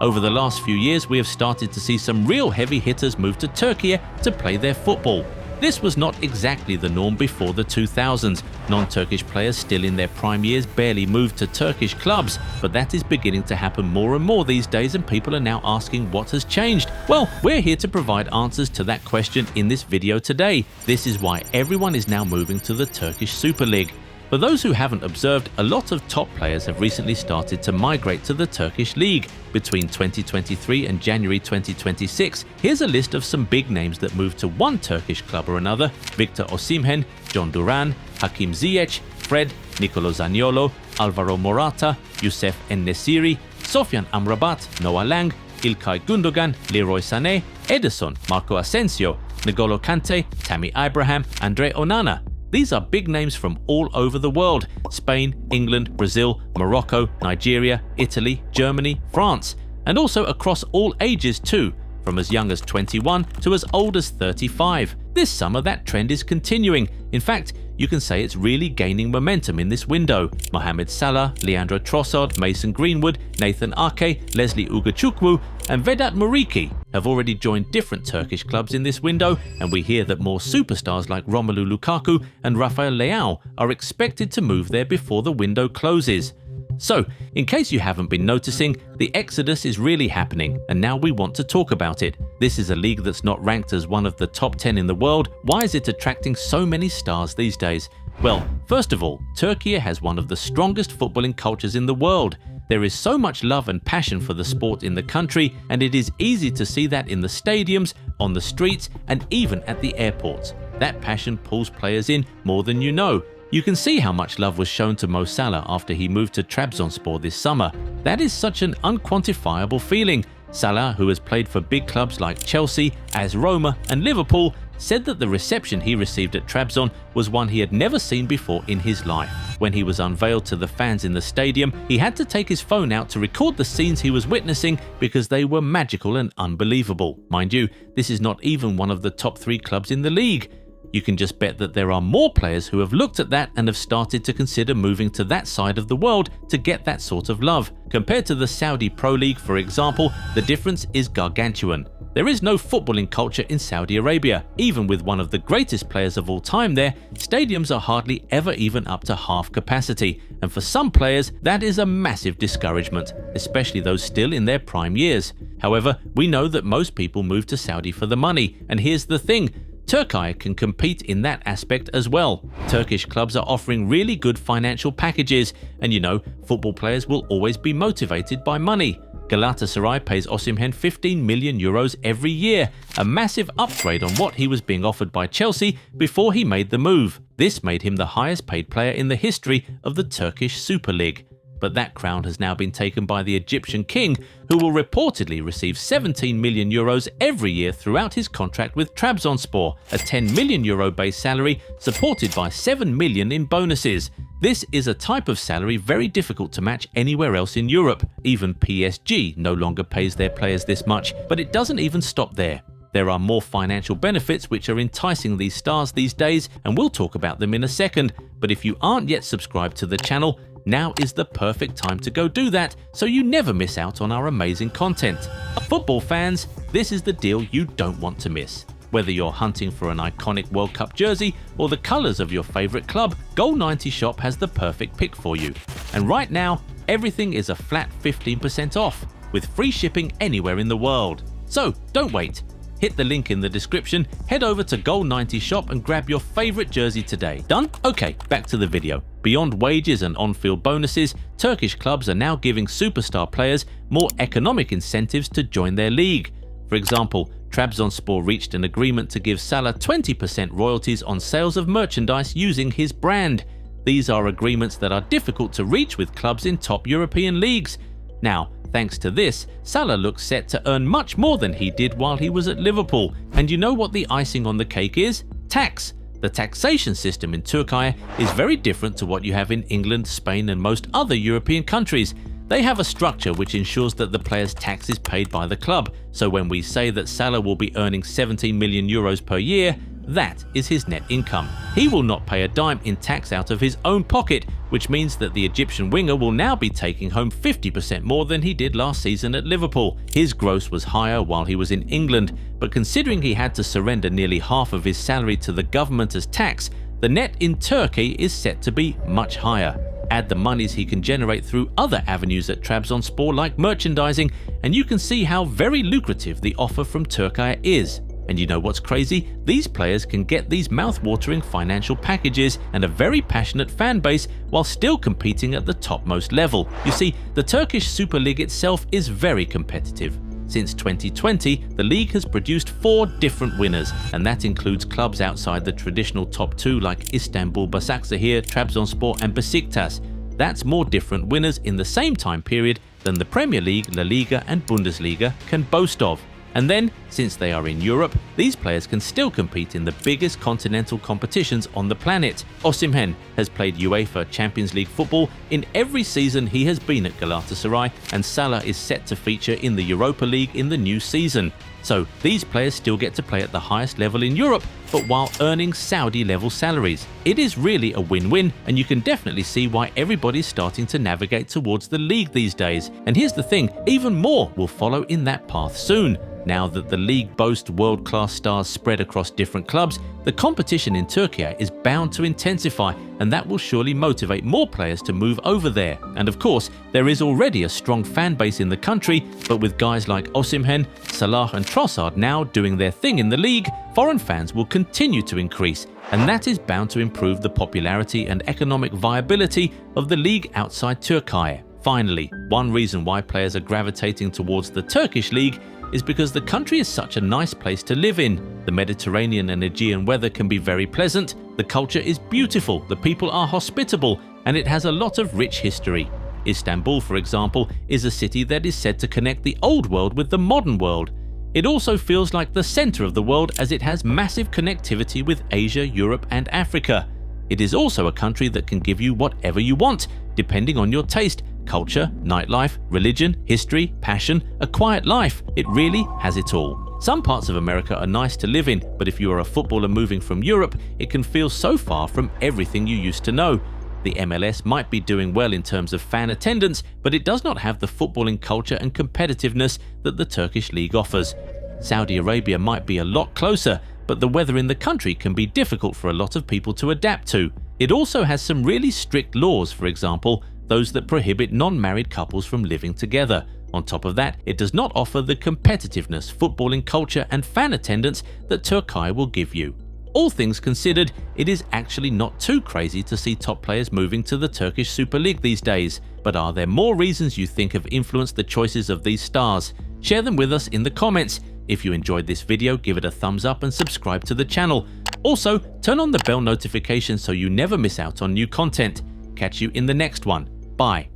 Over the last few years, we have started to see some real heavy hitters move to Türkiye to play their football. This was not exactly the norm before the 2000s. Non-Turkish players still in their prime years barely moved to Turkish clubs, but that is beginning to happen more and more these days, and people are now asking what has changed. Well, we're here to provide answers to that question in this video today. This is why everyone is now moving to the Turkish Super Lig. For those who haven't observed, a lot of top players have recently started to migrate to the Turkish League. Between 2023 and January 2026, here's a list of some big names that moved to one Turkish club or another: Victor Osimhen, John Duran, Hakim Ziyech, Fred, Nicolo Zaniolo, Alvaro Morata, Youssef En-Nesyri, Sofyan Amrabat, Noah Lang, İlkay Gundogan, Leroy Sané, Ederson, Marco Asensio, N'Golo Kante, Tammy Abraham, Andre Onana. These are big names from all over the world: Spain, England, Brazil, Morocco, Nigeria, Italy, Germany, France, and also across all ages too, from as young as 21 to as old as 35. This summer that trend is continuing. In fact, you can say it's really gaining momentum in this window. Mohamed Salah, Leandro Trossard, Mason Greenwood, Nathan Ake, Leslie Ugachukwu, and Vedat Muriqi have already joined different Turkish clubs in this window, and we hear that more superstars like Romelu Lukaku and Rafael Leao are expected to move there before the window closes. So, in case you haven't been noticing, the exodus is really happening, and now we want to talk about it. This is a league that's not ranked as one of the top 10 in the world. Why is it attracting so many stars these days? Well, first of all, Türkiye has one of the strongest footballing cultures in the world. There is so much love and passion for the sport in the country, and it is easy to see that in the stadiums, on the streets, and even at the airports. That passion pulls players in more than you know. You can see how much love was shown to Mo Salah after he moved to Trabzonspor this summer. That is such an unquantifiable feeling. Salah, who has played for big clubs like Chelsea, AS Roma and Liverpool, said that the reception he received at Trabzon was one he had never seen before in his life. When he was unveiled to the fans in the stadium, he had to take his phone out to record the scenes he was witnessing because they were magical and unbelievable. Mind you, this is not even one of the top 3 clubs in the league. You can just bet that there are more players who have looked at that and have started to consider moving to that side of the world to get that sort of love. Compared to the Saudi Pro League, for example, the difference is gargantuan. There is no footballing culture in Saudi Arabia. Even with one of the greatest players of all time there, stadiums are hardly ever even up to half capacity, and for some players that is a massive discouragement, especially those still in their prime years. However, we know that most people move to Saudi for the money, and here's the thing: Türkiye can compete in that aspect as well. Turkish clubs are offering really good financial packages, and you know, football players will always be motivated by money. Galatasaray pays Osimhen 15 million euros every year, a massive upgrade on what he was being offered by Chelsea before he made the move. This made him the highest paid player in the history of the Turkish Super Lig. But that crown has now been taken by the Egyptian king, who will reportedly receive 17 million euros every year throughout his contract with Trabzonspor, a 10 million euro base salary supported by 7 million in bonuses. This is a type of salary very difficult to match anywhere else in Europe. Even PSG no longer pays their players this much, but it doesn't even stop there. There are more financial benefits which are enticing these stars these days, and we'll talk about them in a second. But if you aren't yet subscribed to the channel, now is the perfect time to go do that so you never miss out on our amazing content. Football fans, this is the deal you don't want to miss. Whether you're hunting for an iconic World Cup jersey or the colours of your favourite club, Goal90 Shop has the perfect pick for you. And right now, everything is a flat 15% off, with free shipping anywhere in the world. So don't wait. Hit the link in the description, head over to Goal90 Shop and grab your favourite jersey today. Done? Okay, back to the video. Beyond wages and on-field bonuses, Turkish clubs are now giving superstar players more economic incentives to join their league. For example, Trabzonspor reached an agreement to give Salah 20% royalties on sales of merchandise using his brand. These are agreements that are difficult to reach with clubs in top European leagues. Now, thanks to this, Salah looks set to earn much more than he did while he was at Liverpool. And you know what the icing on the cake is? Tax. The taxation system in Türkiye is very different to what you have in England, Spain and most other European countries. They have a structure which ensures that the player's tax is paid by the club. So when we say that Salah will be earning 17 million euros per year, That is his net income. He will not pay a dime in tax out of his own pocket, which means that the Egyptian winger will now be taking home 50% more than he did last season at Liverpool. His gross was higher while he was in England, but considering he had to surrender nearly half of his salary to the government as tax, the net in Turkey is set to be much higher. Add the monies he can generate through other avenues at Trabzonspor like merchandising, and you can see how very lucrative the offer from Türkiye is. And you know what's crazy? These players can get these mouth-watering financial packages and a very passionate fan base while still competing at the topmost level. You see, the Turkish Super Lig itself is very competitive. Since 2020, the league has produced 4 different winners, and that includes clubs outside the traditional top 2 like Istanbul, Başakşehir, Trabzonspor and Besiktas. That's more different winners in the same time period than the Premier League, La Liga and Bundesliga can boast of. And then, since they are in Europe, these players can still compete in the biggest continental competitions on the planet. Osimhen has played UEFA Champions League football in every season he has been at Galatasaray, and Salah is set to feature in the Europa League in the new season. So these players still get to play at the highest level in Europe, but while earning Saudi-level salaries. It is really a win-win, and you can definitely see why everybody's starting to navigate towards the league these days. And here's the thing, even more will follow in that path soon. Now that the league boasts world-class stars spread across different clubs, the competition in Türkiye is bound to intensify, and that will surely motivate more players to move over there. And of course, there is already a strong fan base in the country, but with guys like Osimhen, Salah and Trossard now doing their thing in the league, foreign fans will continue to increase, and that is bound to improve the popularity and economic viability of the league outside Türkiye. Finally, one reason why players are gravitating towards the Turkish league is because the country is such a nice place to live in. The Mediterranean and Aegean weather can be very pleasant, the culture is beautiful, the people are hospitable, and it has a lot of rich history. Istanbul, for example, is a city that is said to connect the old world with the modern world. It also feels like the center of the world as it has massive connectivity with Asia, Europe, and Africa. It is also a country that can give you whatever you want, depending on your taste. Culture, nightlife, religion, history, passion, a quiet life. It really has it all. Some parts of America are nice to live in, but if you are a footballer moving from Europe, it can feel so far from everything you used to know. The MLS might be doing well in terms of fan attendance, but it does not have the footballing culture and competitiveness that the Turkish league offers. Saudi Arabia might be a lot closer, but the weather in the country can be difficult for a lot of people to adapt to. It also has some really strict laws, for example, those that prohibit non-married couples from living together. On top of that, it does not offer the competitiveness, footballing culture and fan attendance that Türkiye will give you. All things considered, it is actually not too crazy to see top players moving to the Turkish Super Lig these days. But are there more reasons you think have influenced the choices of these stars? Share them with us in the comments. If you enjoyed this video, give it a thumbs up and subscribe to the channel. Also, turn on the bell notification so you never miss out on new content. Catch you in the next one. Bye.